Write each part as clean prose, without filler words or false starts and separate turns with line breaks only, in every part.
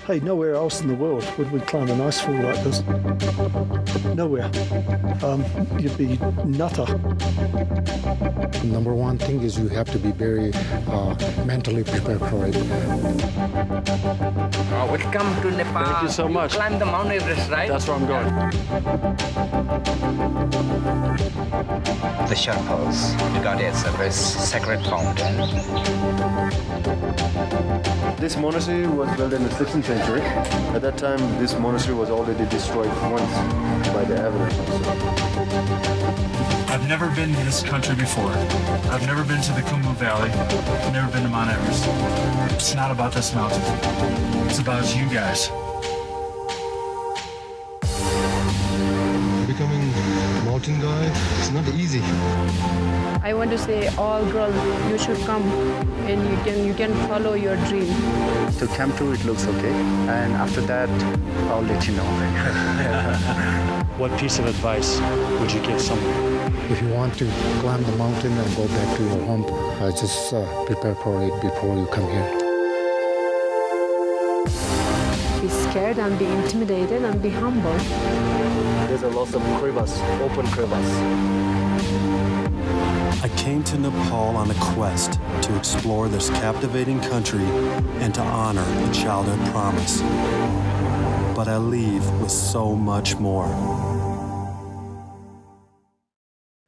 Hey, nowhere else in the world would we climb an ice fall like this. Nowhere. You'd be nutter.
Number one thing is you have to be very mentally prepared for it.
Welcome to Nepal.
Thank you so much.
Climb the Mount Everest, right?
That's where I'm going.
The Sherpas regarded as a very sacred fountain.
This monastery was built in the 16th century. At that time, this monastery was already destroyed once by the Everest.
I've never been to this country before. I've never been to the Kumu Valley. I've never been to Mount Everest. It's not about this mountain. It's about you guys.
Becoming a mountain guide, it's not easy.
I want to say, all girls, you should come and you can follow your dream.
To camp tour, it looks okay, and after that, I'll let you know.
What piece of advice would you give someone?
If you want to climb the mountain and go back to your home, just prepare for it before you come here.
Be scared and be intimidated and be humble.
There's a lot of crevasse, open crevasse.
I came to Nepal on a quest to explore this captivating country and to honor a childhood promise. But I leave with so much more.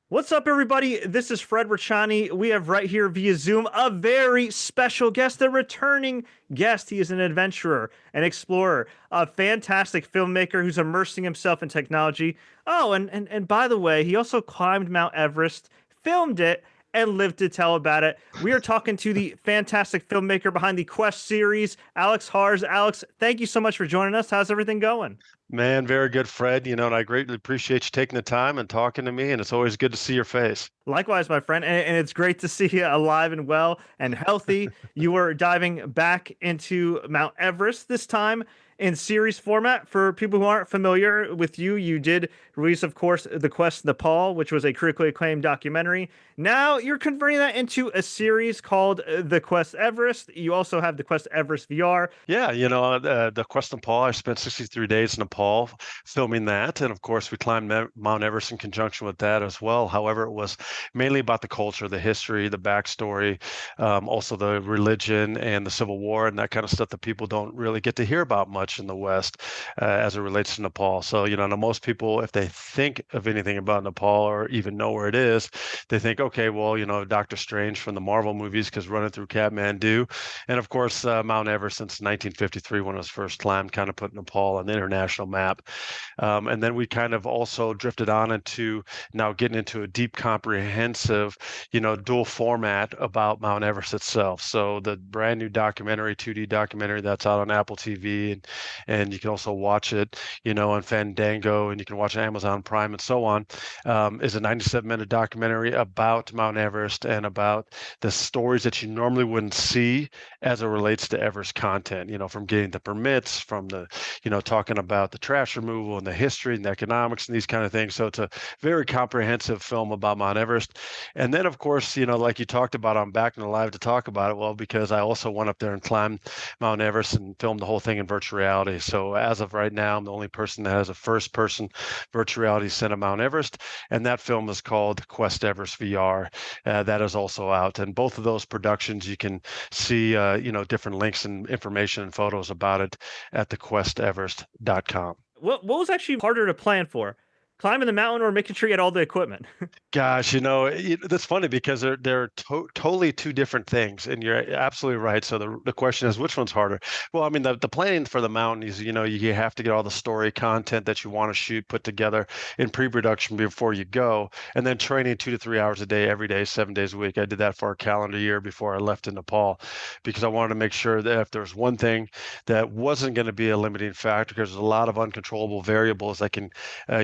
What's up, everybody? This is Fred Rachani. We have right here via Zoom a very special guest, a returning guest. He is an adventurer, an explorer, a fantastic filmmaker who's immersing himself in technology. Oh, and by the way, he also climbed Mount Everest, filmed it, and lived to tell about it. We are talking to the fantastic filmmaker behind the Quest series, Alex Harz. Alex, thank you so much for joining us. How's everything going?
Man, very good, Fred. And I greatly appreciate you taking the time and talking to me, and it's always good to see your face.
Likewise, my friend, and it's great to see you alive and well and healthy. You were diving back into Mount Everest this time in series format. For people who aren't familiar with you, you did release, of course, The Quest Nepal, which was a critically acclaimed documentary. Now you're converting that into a series called The Quest Everest. You also have The Quest Everest VR.
Yeah, The Quest Nepal, I spent 63 days in Nepal filming that. And of course, we climbed Mount Everest in conjunction with that as well. However, it was mainly about the culture, the history, the backstory, also the religion and the Civil War and that kind of stuff that people don't really get to hear about much in the West as it relates to Nepal. So, now most people, if they think of anything about Nepal or even know where it is, they think, okay, well, Doctor Strange from the Marvel movies because running through Kathmandu. And of course, Mount Everest since 1953 when it was first climbed, kind of put Nepal on the international map. And then we kind of also drifted on into now getting into a deep comprehensive, dual format about Mount Everest itself. So the brand new documentary, 2D documentary that's out on Apple TV, and you can also watch it, on Fandango, and you can watch it on Amazon Prime and so on, is a 97-minute documentary about Mount Everest and about the stories that you normally wouldn't see as it relates to Everest content, from getting the permits, from the, talking about the trash removal and the history and the economics and these kind of things. So it's a very comprehensive film about Mount Everest. And then, of course, like you talked about, I'm back and alive to talk about it. Well, because I also went up there and climbed Mount Everest and filmed the whole thing in virtual reality. So as of right now, I'm the only person that has a first-person virtual reality set of Mount Everest. And that film is called Quest Everest VR. That is also out. And both of those productions, you can see, different links and information and photos about it at thequesteverest.com.
What was actually harder to plan for? Climbing the mountain or making sure you had all the equipment?
Gosh, that's funny because they're totally two different things, and you're absolutely right. So the question is, which one's harder? Well, I mean, the planning for the mountain is, you have to get all the story content that you want to shoot put together in pre-production before you go, and then training 2 to 3 hours a day, every day, 7 days a week. I did that for a calendar year before I left in Nepal because I wanted to make sure that if there's one thing that wasn't going to be a limiting factor, because there's a lot of uncontrollable variables that can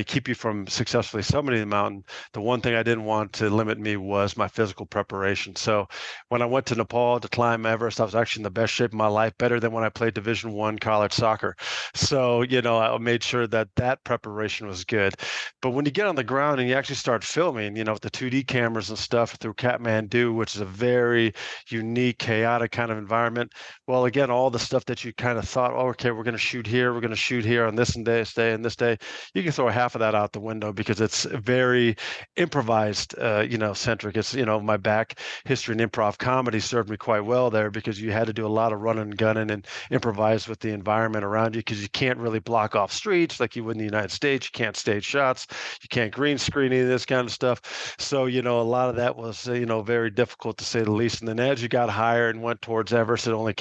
keep you from successfully summiting the mountain, the one thing I didn't want to limit me was my physical preparation. So when I went to Nepal to climb Everest, I was actually in the best shape of my life, better than when I played Division I college soccer. So, I made sure that that preparation was good. But when you get on the ground and you actually start filming, with the 2D cameras and stuff through Kathmandu, which is a very unique, chaotic kind of environment, well, again, all the stuff that you kind of thought, oh, okay, we're going to shoot here, we're going to shoot here on this and this day and this day, you can throw half of that out the window because it's very improvised, centric. It's, my back history and improv comedy served me quite well there because you had to do a lot of running and gunning and improvise with the environment around you because you can't really block off streets like you would in the United States. You can't stage shots. You can't green screen any of this kind of stuff. So, a lot of that was, very difficult to say the least. And then as you got higher and went towards Everest, it only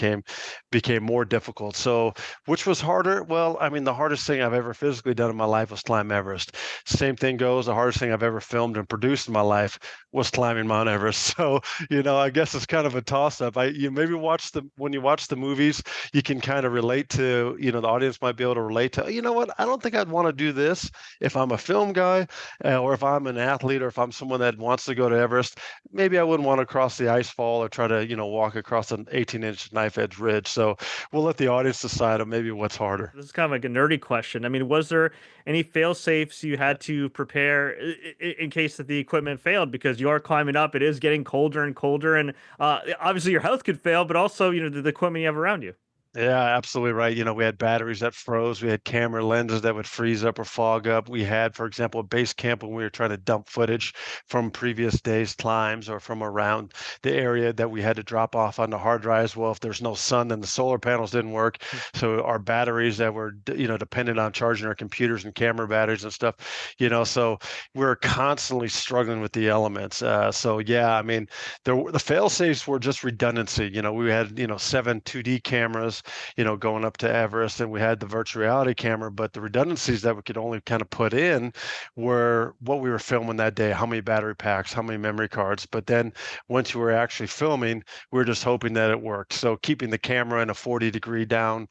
became more difficult. So which was harder? Well, I mean, the hardest thing I've ever physically done in my life was climb Everest. Same thing goes. The hardest thing I've ever filmed and produced in my life was climbing Mount Everest. So, I guess it's kind of a toss-up. You maybe when you watch the movies, you can kind of relate to, the audience might be able to relate to, you know what, I don't think I'd want to do this if I'm a film guy or if I'm an athlete or if I'm someone that wants to go to Everest. Maybe I wouldn't want to cross the ice fall or try to, walk across an 18-inch knife edge ridge. So we'll let the audience decide on maybe what's harder.
This is kind of like a nerdy question. I mean, was there any fail safes you had to prepare in case that the equipment failed? Because you are climbing up, it is getting colder and colder, and obviously your health could fail, but also the equipment you have around you.
Yeah, absolutely right. We had batteries that froze. We had camera lenses that would freeze up or fog up. We had, for example, a base camp when we were trying to dump footage from previous days' climbs or from around the area that we had to drop off on the hard drives. Well, if there's no sun, then the solar panels didn't work. So our batteries that were, dependent on charging our computers and camera batteries and stuff, so we were constantly struggling with the elements. So yeah, I mean, the fail safes were just redundancy. We had, 7 2D cameras, going up to Everest, and we had the virtual reality camera, but the redundancies that we could only kind of put in were what we were filming that day, how many battery packs, how many memory cards. But then once you were actually filming, we were just hoping that it worked. So keeping the camera in a 40-degree down,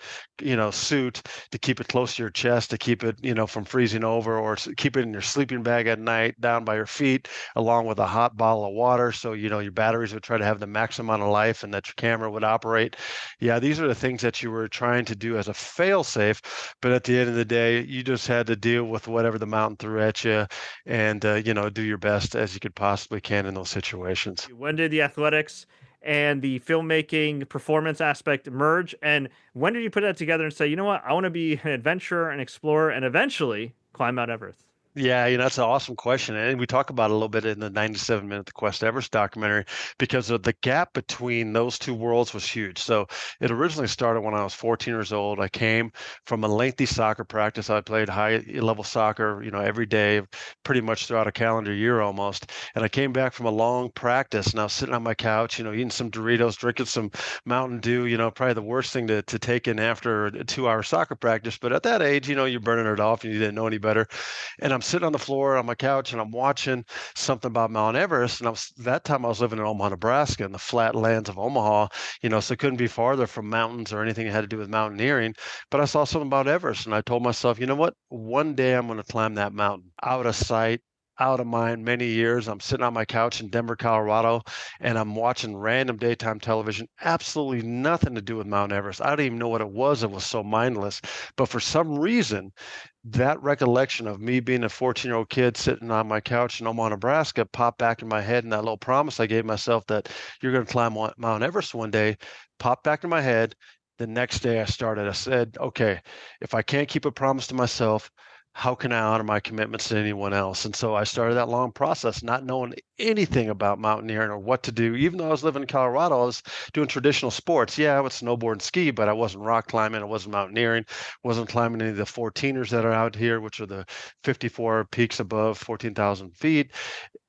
suit to keep it close to your chest, to keep it, from freezing over, or keep it in your sleeping bag at night down by your feet, along with a hot bottle of water. So, your batteries would try to have the maximum amount of life and that your camera would operate. Yeah, these are the things that you were trying to do as a fail-safe, but at the end of the day, you just had to deal with whatever the mountain threw at you and, do your best as you could possibly can in those situations.
When did the athletics and the filmmaking performance aspect merge? And when did you put that together and say, you know what, I want to be an adventurer, an explorer, and eventually climb Mount Everest?
Yeah, that's an awesome question. And we talk about it a little bit in the 97-minute The Quest to Everest documentary because of the gap between those two worlds was huge. So it originally started when I was 14 years old. I came from a lengthy soccer practice. I played high-level soccer, every day, pretty much throughout a calendar year almost. And I came back from a long practice, and I was sitting on my couch, eating some Doritos, drinking some Mountain Dew, probably the worst thing to take in after a 2-hour soccer practice. But at that age, you're burning it off and you didn't know any better. And I'm sitting on the floor on my couch and I'm watching something about Mount Everest. And that time I was living in Omaha, Nebraska, in the flat lands of Omaha, so it couldn't be farther from mountains or anything that had to do with mountaineering. But I saw something about Everest and I told myself, you know what? One day I'm going to climb that mountain out of sight, out of mind, many years. I'm sitting on my couch in Denver, Colorado, and I'm watching random daytime television, absolutely nothing to do with Mount Everest. I don't even know what it was. It was so mindless. But for some reason, that recollection of me being a 14-year-old kid sitting on my couch in Omaha, Nebraska popped back in my head, and that little promise I gave myself that you're going to climb Mount Everest one day popped back in my head. The next day I said, okay, if I can't keep a promise to myself, how can I honor my commitments to anyone else? And so I started that long process, not knowing anything about mountaineering or what to do. Even though I was living in Colorado, I was doing traditional sports. Yeah, I would snowboard and ski, but I wasn't rock climbing. I wasn't mountaineering. Wasn't climbing any of the 14ers that are out here, which are the 54 peaks above 14,000 feet.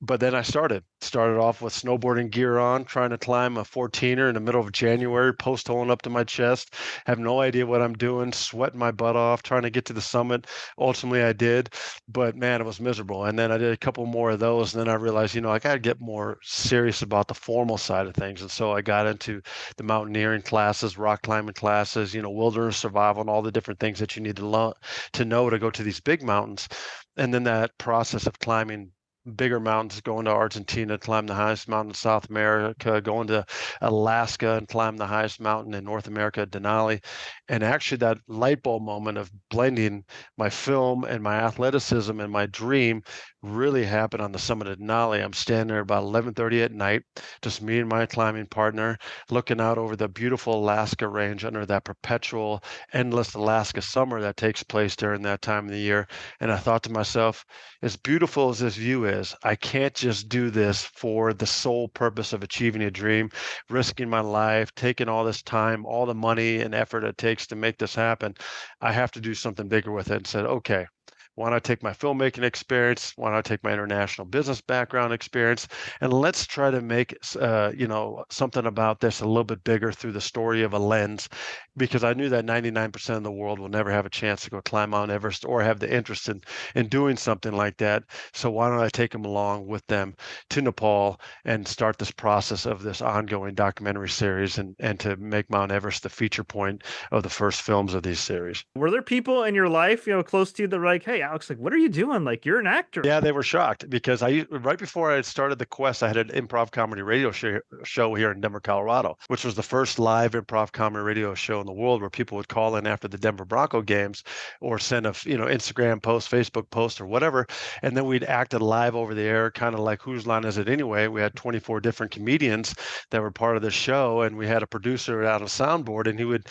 But then I started off with snowboarding gear on, trying to climb a 14er in the middle of January, post holing up to my chest, have no idea what I'm doing, sweating my butt off, trying to get to the summit. Ultimately, I did, but man, it was miserable. And then I did a couple more of those, and then I realized, I like I'd get more serious about the formal side of things. And so I got into the mountaineering classes, rock climbing classes, wilderness survival, and all the different things that you need to know to go to these big mountains. And then that process of climbing bigger mountains, going to Argentina, climb the highest mountain in South America, going to Alaska and climb the highest mountain in North America, Denali. And actually that light bulb moment of blending my film and my athleticism and my dream really happened on the summit of Denali. I'm standing there about 11:30 at night, just me and my climbing partner, looking out over the beautiful Alaska range under that perpetual, endless Alaska summer that takes place during that time of the year. And I thought to myself, as beautiful as this view is, I can't just do this for the sole purpose of achieving a dream, risking my life, taking all this time, all the money and effort it takes to make this happen. I have to do something bigger with it, and said, okay, why not take my filmmaking experience? Why not take my international business background experience? And let's try to make, something about this a little bit bigger through the story of a lens, because I knew that 99% of the world will never have a chance to go climb Mount Everest or have the interest in doing something like that. So why don't I take them along with them to Nepal and start this process of this ongoing documentary series and to make Mount Everest the feature point of the first films of these series.
Were there people in your life, close to you that were like, hey, Alex, like, what are you doing? Like, you're an actor.
Yeah, they were shocked because right before I had started the quest, I had an improv comedy radio show here in Denver, Colorado, which was the first live improv comedy radio show in the world, where people would call in after the Denver Bronco games or send a Instagram post, Facebook post, or whatever, and then we'd act it live over the air, kind of like Whose Line Is It Anyway? We had 24 different comedians that were part of the show, and we had a producer out of soundboard, and he would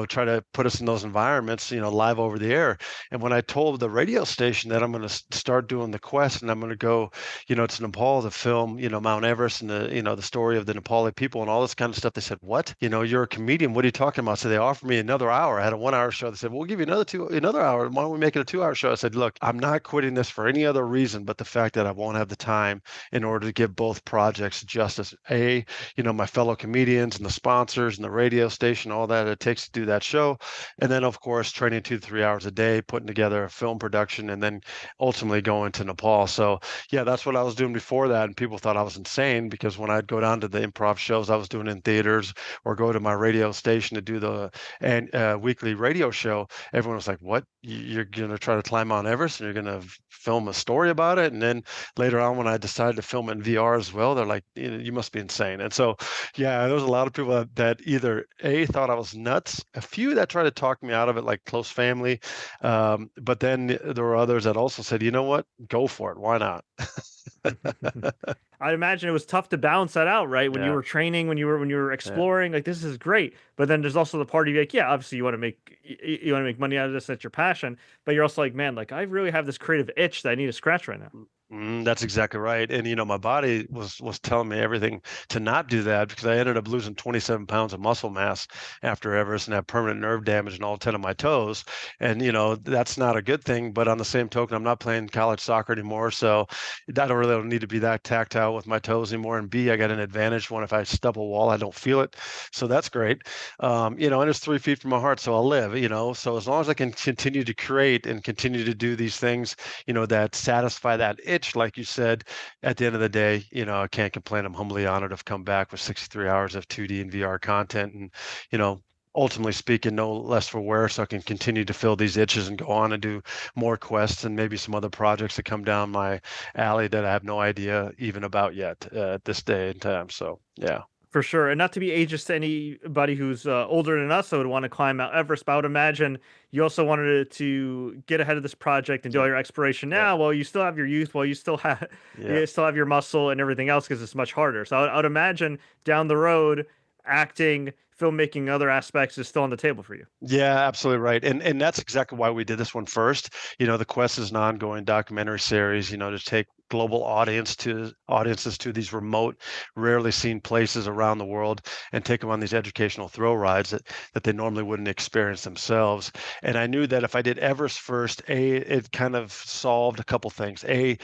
try to put us in those environments, live over the air. And when I told the radio station that I'm going to start doing the quest and I'm going to go, to Nepal to film, Mount Everest and the story of the Nepali people and all this kind of stuff, they said, what? You're a comedian. What are you talking about? So they offered me another hour. I had a 1 hour show. They said, we'll give you another hour. Why don't we make it a 2 hour show? I said, look, I'm not quitting this for any other reason but the fact that I won't have the time in order to give both projects justice. My fellow comedians and the sponsors and the radio station, all that it takes to do that show. And then, of course, training 2 to 3 hours a day, putting together a film production, and then ultimately going to Nepal. So yeah, that's what I was doing before that. And people thought I was insane, because when I'd go down to the improv shows I was doing in theaters or go to my radio station to do the weekly radio show, everyone was like, what? You're going to try to climb Mount Everest and you're going to film a story about it? And then later on, when I decided to film it in VR as well, they're like, you must be insane. And so, yeah, there was a lot of people that either thought I was nuts, a few that tried to talk me out of it, like close family. But then there were others that also said, you know what, go for it. Why not?
I'd imagine it was tough to balance that out, right? When you were training, when you were exploring, like, this is great. But then there's also the part of you like, yeah, obviously you want to make money out of this. That's your passion. But you're also like, man, like, I really have this creative itch that I need to scratch right now.
That's exactly right. And, my body was telling me everything to not do that, because I ended up losing 27 pounds of muscle mass after Everest and had permanent nerve damage in all 10 of my toes. And, that's not a good thing. But on the same token, I'm not playing college soccer anymore. So I don't need to be that tactile with my toes anymore. And B, I got an advantage when if I stub a wall, I don't feel it. So that's great. And it's 3 feet from my heart. So I'll live, so as long as I can continue to create and continue to do these things, that satisfy that itch, like you said, at the end of the day, I can't complain. I'm humbly honored to have come back with 63 hours of 2D and VR content, and ultimately speaking, no less for wear, so I can continue to fill these itches and go on and do more quests and maybe some other projects that come down my alley that I have no idea even about yet at this day and time. So yeah.
For sure. And not to be ageist to anybody who's older than us that would want to climb Mount Everest, but I would imagine you also wanted to get ahead of this project and do all your exploration now while you still have your youth, while you still have your muscle and everything else, because it's much harder. So I would imagine down the road, acting, filmmaking, other aspects is still on the table for you.
Yeah, absolutely right. And that's exactly why we did this one first. The Quest is an ongoing documentary series, to take global audiences to these remote, rarely seen places around the world and take them on these educational thrill rides that they normally wouldn't experience themselves. And I knew that if I did Everest first, it kind of solved a couple things. It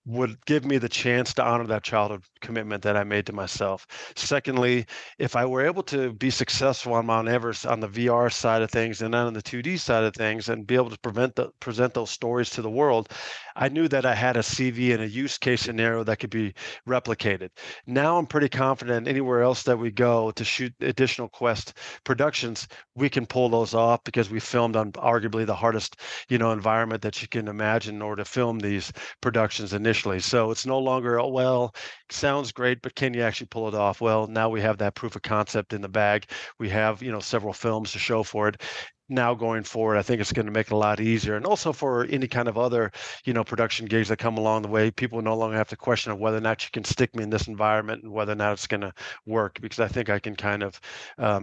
would give me the chance to honor that childhood commitment that I made to myself. Secondly, if I were able to be successful on Mount Everest on the VR side of things and then on the 2D side of things and be able to present those stories to the world, I knew that I had a CV and a use case scenario that could be replicated. Now I'm pretty confident anywhere else that we go to shoot additional Quest productions, we can pull those off because we filmed on arguably the hardest, environment that you can imagine in order to film these productions initially. So it's no longer, oh, well, sounds great, but can you actually pull it off? Well, now we have that proof of concept in the bag. We have, several films to show for it. Now going forward, I think it's going to make it a lot easier. And also for any kind of other, production gigs that come along the way, people no longer have to question whether or not you can stick me in this environment and whether or not it's going to work, because I think I can kind of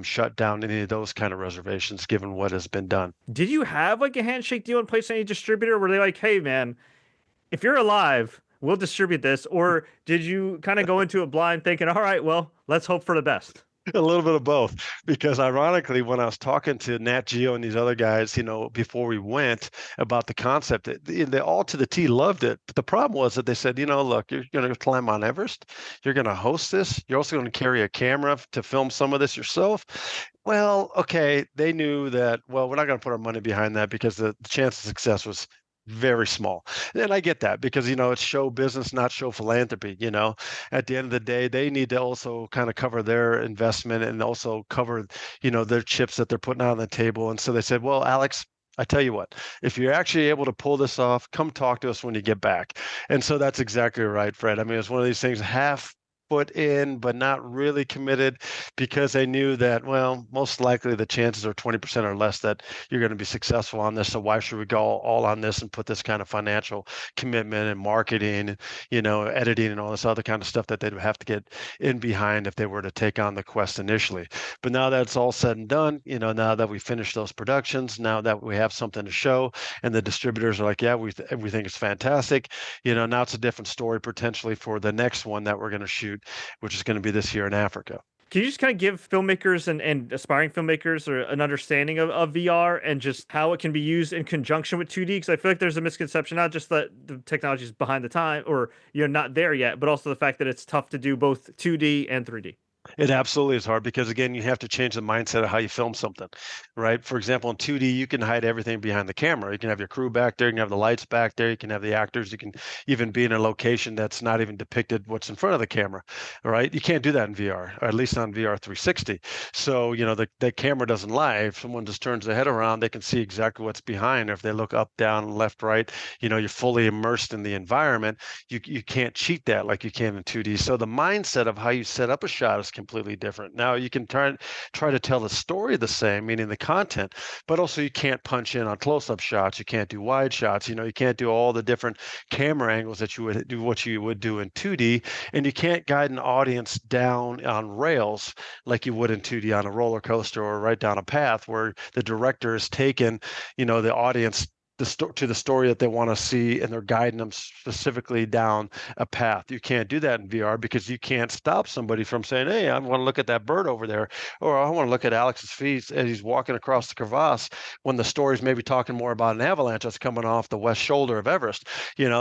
shut down any of those kind of reservations given what has been done.
Did you have like a handshake deal in place with any distributor? Were they like, hey, man, if you're alive, we'll distribute this? Or did you kind of go into it blind thinking, all right, well, let's hope for the best?
A little bit of both, because ironically, when I was talking to Nat Geo and these other guys, before we went about the concept, they all to the T loved it. But the problem was that they said, look, you're going to climb Mount Everest. You're going to host this. You're also going to carry a camera to film some of this yourself. Well, okay, they knew that, well, we're not going to put our money behind that because the chance of success was very small. And I get that because, it's show business, not show philanthropy. At the end of the day, they need to also kind of cover their investment and also cover, their chips that they're putting out on the table. And so they said, well, Alex, I tell you what, if you're actually able to pull this off, come talk to us when you get back. And so that's exactly right, Fred. I mean, it's one of these things, half put in, but not really committed, because they knew that, well, most likely the chances are 20% or less that you're going to be successful on this. So why should we go all on this and put this kind of financial commitment and marketing, editing and all this other kind of stuff that they'd have to get in behind if they were to take on the Quest initially. But now that it's all said and done, now that we finished those productions, now that we have something to show and the distributors are like, yeah, we think it's fantastic. Now it's a different story potentially for the next one that we're going to shoot, which is going to be this year in Africa.
Can you just kind of give filmmakers and aspiring filmmakers an understanding of VR and just how it can be used in conjunction with 2D? Because I feel like there's a misconception, not just that the technology is behind the time or not there yet, but also the fact that it's tough to do both 2D and 3D.
It absolutely is hard because, again, you have to change the mindset of how you film something, right? For example, in 2D, you can hide everything behind the camera. You can have your crew back there, you can have the lights back there, you can have the actors, you can even be in a location that's not even depicted what's in front of the camera, right? You can't do that in VR, or at least on VR 360. So, the camera doesn't lie. If someone just turns their head around, they can see exactly what's behind. If they look up, down, left, right, you're fully immersed in the environment. You can't cheat that like you can in 2D. So the mindset of how you set up a shot is completely different. Now you can try to tell the story the same, meaning the content, but also you can't punch in on close-up shots. You can't do wide shots. You can't do all the different camera angles that you would do what you would do in 2D, and you can't guide an audience down on rails like you would in 2D on a roller coaster or right down a path where the director has taken, the audience to the story that they want to see, and they're guiding them specifically down a path. You can't do that in VR because you can't stop somebody from saying, hey, I want to look at that bird over there, or I want to look at Alex's feet as he's walking across the crevasse, when the story's maybe talking more about an avalanche that's coming off the west shoulder of Everest.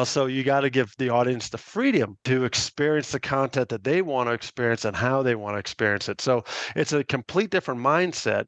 So you got to give the audience the freedom to experience the content that they want to experience and how they want to experience it. So it's a complete different mindset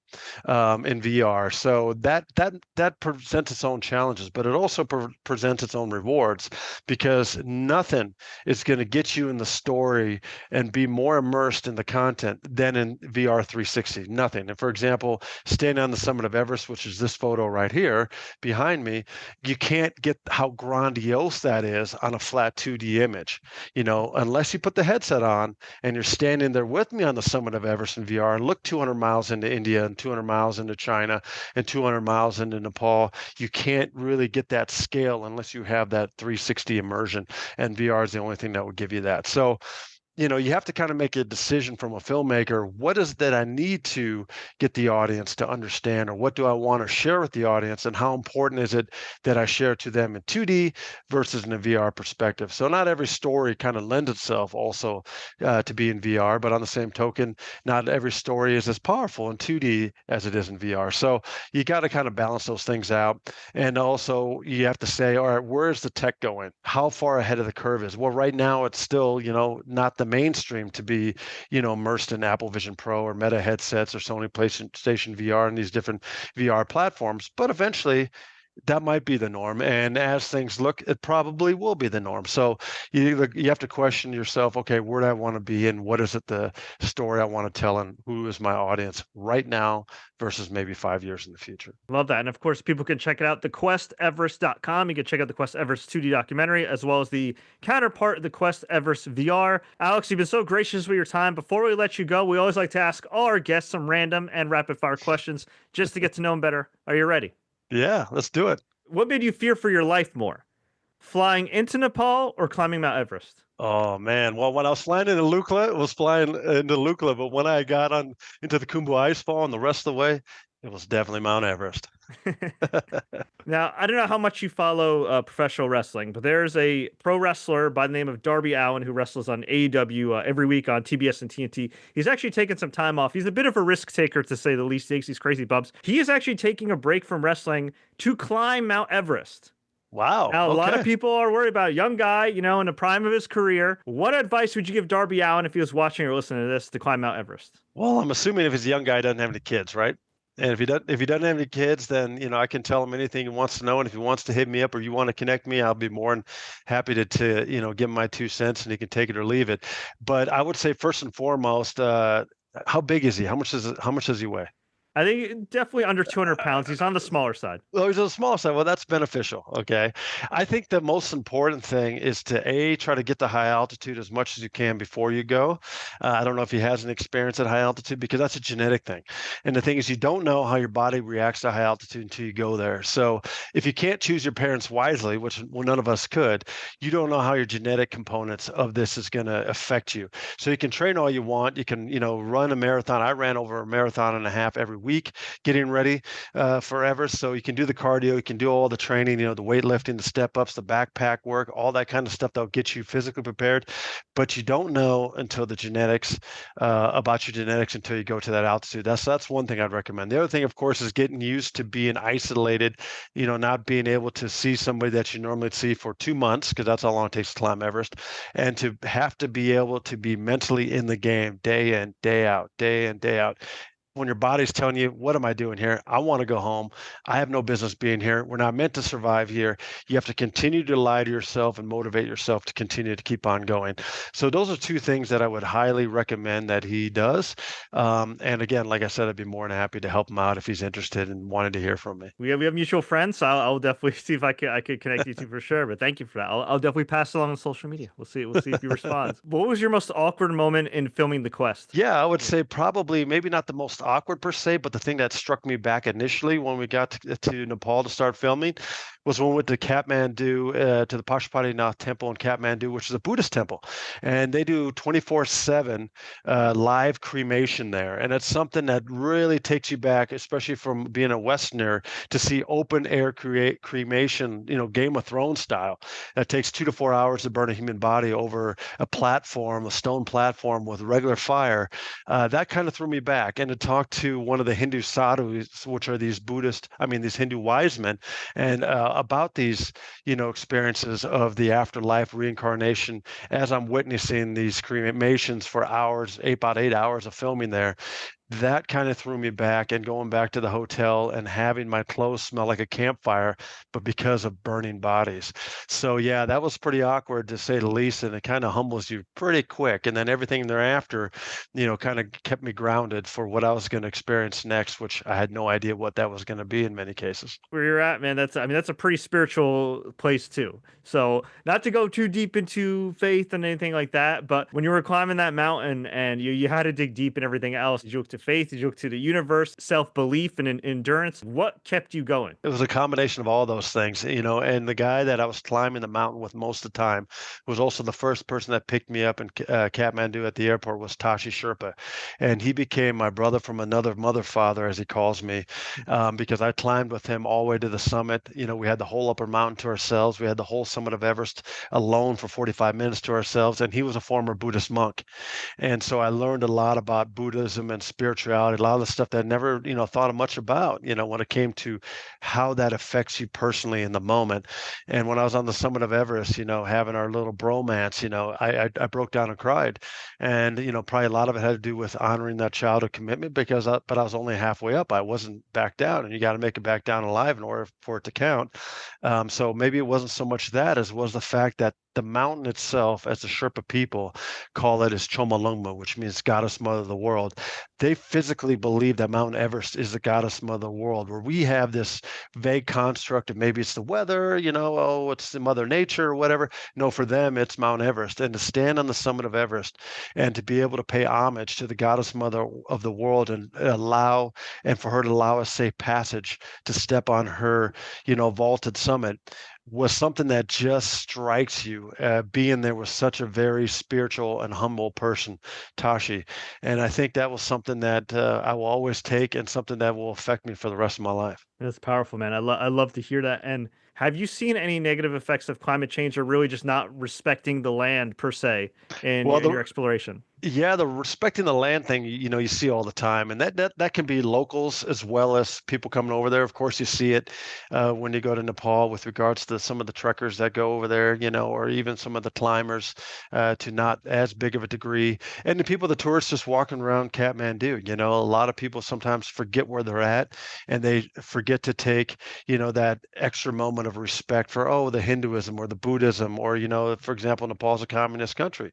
in VR. So that presents its own challenges, but it also presents its own rewards, because nothing is going to get you in the story and be more immersed in the content than in VR 360. Nothing. And for example, standing on the summit of Everest, which is this photo right here behind me, you can't get how grandiose that is on a flat 2D image, unless you put the headset on and you're standing there with me on the summit of Everest in VR and look 200 miles into India and 200 miles into China and 200 miles into Nepal. You can't really get that scale unless you have that 360 immersion, and VR is the only thing that would give you that. So you have to kind of make a decision from a filmmaker. What is that I need to get the audience to understand, or what do I want to share with the audience, and how important is it that I share to them in 2D versus in a VR perspective? So not every story kind of lends itself also to be in VR, but on the same token, not every story is as powerful in 2D as it is in VR. So you got to kind of balance those things out. And also you have to say, all right, where's the tech going? How far ahead of the curve is? Well, right now it's still, not the mainstream to be, immersed in Apple Vision Pro or Meta headsets or Sony PlayStation VR and these different VR platforms. But eventually, that might be the norm. And as things look, it probably will be the norm. So you have to question yourself, okay, where do I want to be and what is it the story I want to tell and who is my audience right now versus maybe 5 years in the future.
Love that. And of course, people can check it out, thequesteverest.com. You can check out the Quest Everest 2D documentary, as well as the counterpart, the Quest Everest VR. Alex, you've been so gracious with your time. Before we let you go, we always like to ask all our guests some random and rapid fire questions just to get to know them better. Are you ready?
Yeah, let's do it.
What made you fear for your life more? Flying into Nepal or climbing Mount Everest?
Oh man! Well, when I was flying into Lukla, it was flying into Lukla, but when I got on into the Khumbu Icefall and the rest of the way, it was definitely Mount Everest.
Now, I don't know how much you follow professional wrestling, but there's a pro wrestler by the name of Darby Allin who wrestles on AEW every week on TBS and TNT. He's actually taken some time off. He's a bit of a risk taker, to say the least. He takes these crazy bumps. He is actually taking a break from wrestling to climb Mount Everest.
Wow.
Now, a lot of people are worried about a young guy, in the prime of his career. What advice would you give Darby Allin if he was watching or listening to this to climb Mount Everest?
Well, I'm assuming if he's a young guy, he doesn't have any kids, right? And if he doesn't have any kids, then I can tell him anything he wants to know. And if he wants to hit me up or you want to connect me, I'll be more than happy to give him my 2 cents and he can take it or leave it. But I would say first and foremost, how big is he? How much does he weigh?
I think definitely under 200 pounds. He's on the smaller side.
Well, he's on the smaller side. Well, that's beneficial. Okay. I think the most important thing is to try to get to high altitude as much as you can before you go. I don't know if he has an experience at high altitude because that's a genetic thing. And the thing is, you don't know how your body reacts to high altitude until you go there. So if you can't choose your parents wisely, which none of us could, you don't know how your genetic components of this is going to affect you. So you can train all you want. You can, run a marathon. I ran over a marathon and a half every week getting ready for Everest. So you can do the cardio, you can do all the training, the weightlifting, the step ups, the backpack work, all that kind of stuff that'll get you physically prepared. But you don't know until the genetics about your genetics until you go to that altitude. That's one thing I'd recommend. The other thing, of course, is getting used to being isolated, not being able to see somebody that you normally see for 2 months, because that's how long it takes to climb Everest, and to have to be able to be mentally in the game day in, day out, day in, day out. When your body's telling you, what am I doing here? I want to go home. I have no business being here. We're not meant to survive here. You have to continue to lie to yourself and motivate yourself to continue to keep on going. So those are 2 things that I would highly recommend that he does. And again, like I said, I'd be more than happy to help him out if he's interested and wanted to hear from me.
We have mutual friends, so I'll definitely see if I could connect you two for sure. But thank you for that. I'll definitely pass it along on social media. We'll see if he responds. What was your most awkward moment in filming the quest?
Yeah, I would say probably maybe not the most awkward per se, but the thing that struck me back initially when we got to Nepal to start filming was when we went to Kathmandu, to the Pashupatinath temple in Kathmandu, which is a Buddhist temple. And they do 24/7 live cremation there. And it's something that really takes you back, especially from being a Westerner, to see open air cremation, Game of Thrones style. It takes 2 to 4 hours to burn a human body over a stone platform with regular fire. That kind of threw me back. And to talk to one of the Hindu sadhus, which are these these Hindu wise men, and about these, experiences of the afterlife, reincarnation, as I'm witnessing these cremations for hours, about 8 hours of filming there. That kind of threw me back, and going back to the hotel and having my clothes smell like a campfire, but because of burning bodies. So yeah, that was pretty awkward to say the least, and it kind of humbles you pretty quick. And then everything thereafter, kind of kept me grounded for what I was going to experience next, which I had no idea what that was going to be in many cases.
Where you're at, man, that's a pretty spiritual place too. So not to go too deep into faith and anything like that, but when you were climbing that mountain and you had to dig deep and everything else, did you look to faith? Did you look to the universe, self-belief and endurance? What kept you going?
It was a combination of all those things, and the guy that I was climbing the mountain with most of the time was also the first person that picked me up in Kathmandu at the airport was Tashi Sherpa. And he became my brother from another mother father, as he calls me, because I climbed with him all the way to the summit. We had the whole upper mountain to ourselves. We had the whole summit of Everest alone for 45 minutes to ourselves. And he was a former Buddhist monk. And so I learned a lot about Buddhism and spirituality spirituality, a lot of the stuff that I never, thought much about, when it came to how that affects you personally in the moment. And when I was on the summit of Everest, having our little bromance, I broke down and cried. And, probably a lot of it had to do with honoring that childhood commitment but I was only halfway up. I wasn't back down, and you got to make it back down alive in order for it to count. So maybe it wasn't so much that as was the fact that the mountain itself, as the Sherpa people call it, is Chomolungma, which means goddess mother of the world. They physically believe that Mount Everest is the goddess mother of the world, where we have this vague construct of maybe it's the weather, it's the mother nature or whatever. No, for them, it's Mount Everest. And to stand on the summit of Everest and to be able to pay homage to the goddess mother of the world and for her to allow us safe passage to step on her, vaulted summit was something that just strikes you, being there with such a very spiritual and humble person, Tashi. And I think that was something that I will always take and something that will affect me for the rest of my life.
That's powerful, man. I love to hear that. And have you seen any negative effects of climate change or really just not respecting the land per se in your exploration?
Yeah, the respecting the land thing, you see all the time, and that can be locals as well as people coming over there. Of course, you see it when you go to Nepal with regards to some of the trekkers that go over there, or even some of the climbers to not as big of a degree, and the tourists just walking around Kathmandu. A lot of people sometimes forget where they're at, and they forget to take, that extra moment of respect for the Hinduism or the Buddhism, or for example, Nepal's a communist country,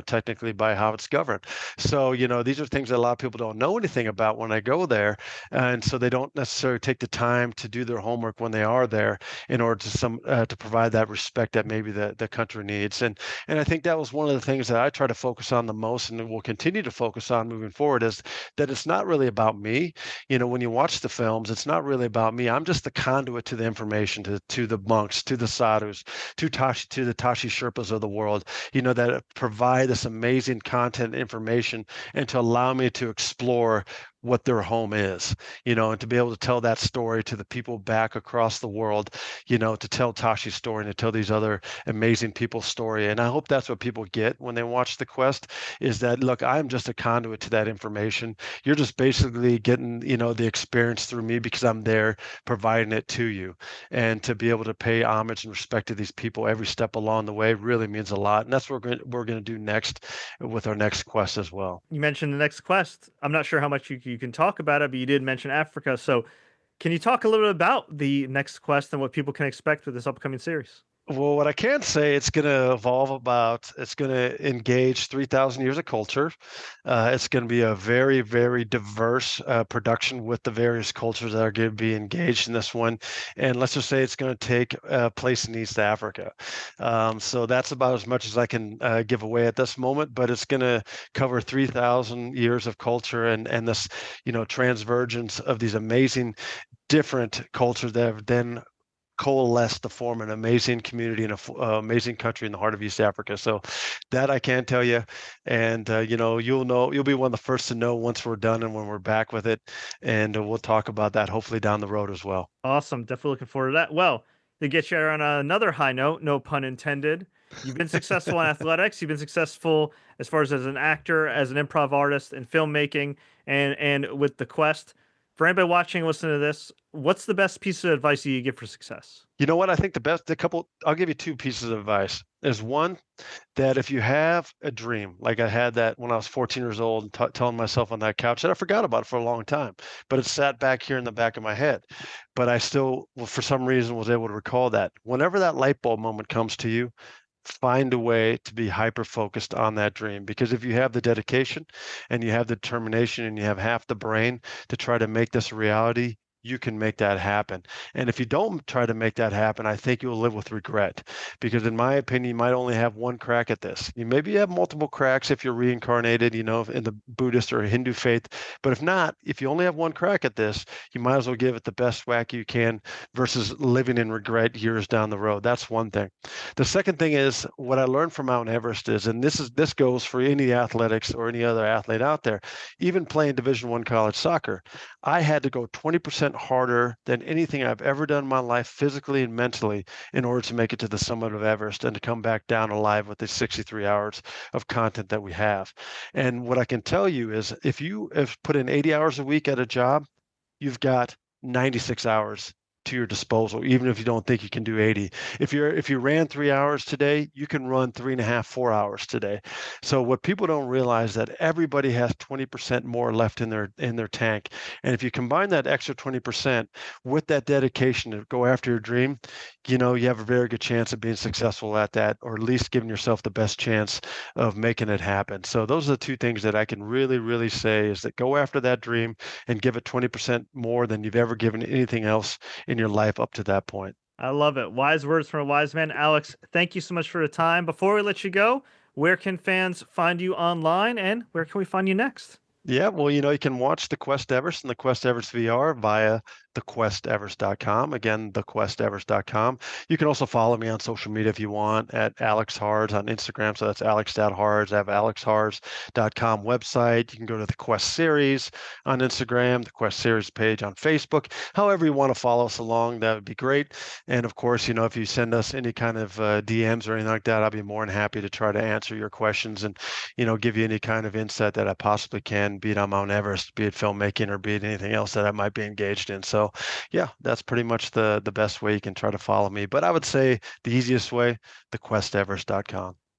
technically by how it's governed. So, these are things that a lot of people don't know anything about when they go there. And so they don't necessarily take the time to do their homework when they are there in order to provide that respect that maybe the country needs. And I think that was one of the things that I try to focus on the most and will continue to focus on moving forward, is that it's not really about me. When you watch the films, it's not really about me. I'm just the conduit to the information, to the monks, to the sadhus, to the Tashi Sherpas of the world, that provide this amazing content information and to allow me to explore what their home is, and to be able to tell that story to the people back across the world, to tell Tashi's story and to tell these other amazing people's story. And I hope that's what people get when they watch the quest, is that, look, I'm just a conduit to that information. You're just basically getting, the experience through me because I'm there providing it to you. And to be able to pay homage and respect to these people every step along the way really means a lot. And that's what we're going to do next with our next quest as well.
You mentioned the next quest. I'm not sure how much you can talk about it, but you did mention Africa. So can you talk a little bit about the next quest and what people can expect with this upcoming series?
Well, what I can say, it's going to it's going to engage 3,000 years of culture. It's going to be a very, very diverse production with the various cultures that are going to be engaged in this one. And let's just say it's going to take place in East Africa. So that's about as much as I can give away at this moment, but it's going to cover 3,000 years of culture and this, transvergence of these amazing different cultures that have then coalesced to form an amazing community and an amazing country in the heart of East Africa. So that I can tell you, and you'll be one of the first to know once we're done and when we're back with it, and we'll talk about that hopefully down the road as well.
Awesome, definitely looking forward to that. Well, to get you on another high note, no pun intended, you've been successful in athletics. You've been successful as far as an actor, as an improv artist, in filmmaking, and with the quest. For anybody watching, listening to this, what's the best piece of advice you give for success?
You know what? I think I'll give you two pieces of advice. There's one, that if you have a dream, like I had that when I was 14 years old, and telling myself on that couch, that I forgot about it for a long time, but it sat back here in the back of my head. But I still, for some reason, was able to recall that. Whenever that light bulb moment comes to you, find a way to be hyper focused on that dream, because if you have the dedication and you have the determination and you have half the brain to try to make this a reality, you can make that happen. And if you don't try to make that happen, I think you'll live with regret, because in my opinion, you might only have one crack at this. You maybe have multiple cracks if you're reincarnated, in the Buddhist or Hindu faith. But if not, if you only have one crack at this, you might as well give it the best whack you can versus living in regret years down the road. That's one thing. The second thing is what I learned from Mount Everest is, and this goes for any athletics or any other athlete out there, even playing Division I college soccer, I had to go 20% 20% harder than anything I've ever done in my life, physically and mentally, in order to make it to the summit of Everest and to come back down alive with the 63 hours of content that we have. And what I can tell you is if you have put in 80 hours a week at a job, you've got 96 hours to your disposal, even if you don't think you can do 80. If you ran 3 hours today, you can run 3.5, 4 hours today. So what people don't realize that everybody has 20% more left in their tank. And if you combine that extra 20% with that dedication to go after your dream, you have a very good chance of being successful at that, or at least giving yourself the best chance of making it happen. So those are the two things that I can really, really say is that go after that dream and give it 20% more than you've ever given anything else in your life up to that point.
I love it. Wise words from a wise man. Alex, thank you so much for the time. Before we let you go, where can fans find you online and where can we find you next?
Yeah, well, you can watch the Quest Everest and the Quest Everest VR via thequesteverest.com. Again, thequesteverest.com. You can also follow me on social media if you want at Alex Harz on Instagram. So that's alex.harz. I have alexharz.com website. You can go to the Quest Series on Instagram, the Quest Series page on Facebook. However you want to follow us along, that would be great. And of course, if you send us any kind of DMs or anything like that, I'll be more than happy to try to answer your questions and, give you any kind of insight that I possibly can, be it on Mount Everest, be it filmmaking, or be it anything else that I might be engaged in. So yeah, that's pretty much the best way you can try to follow me. But I would say the easiest way, thequesteverest.com.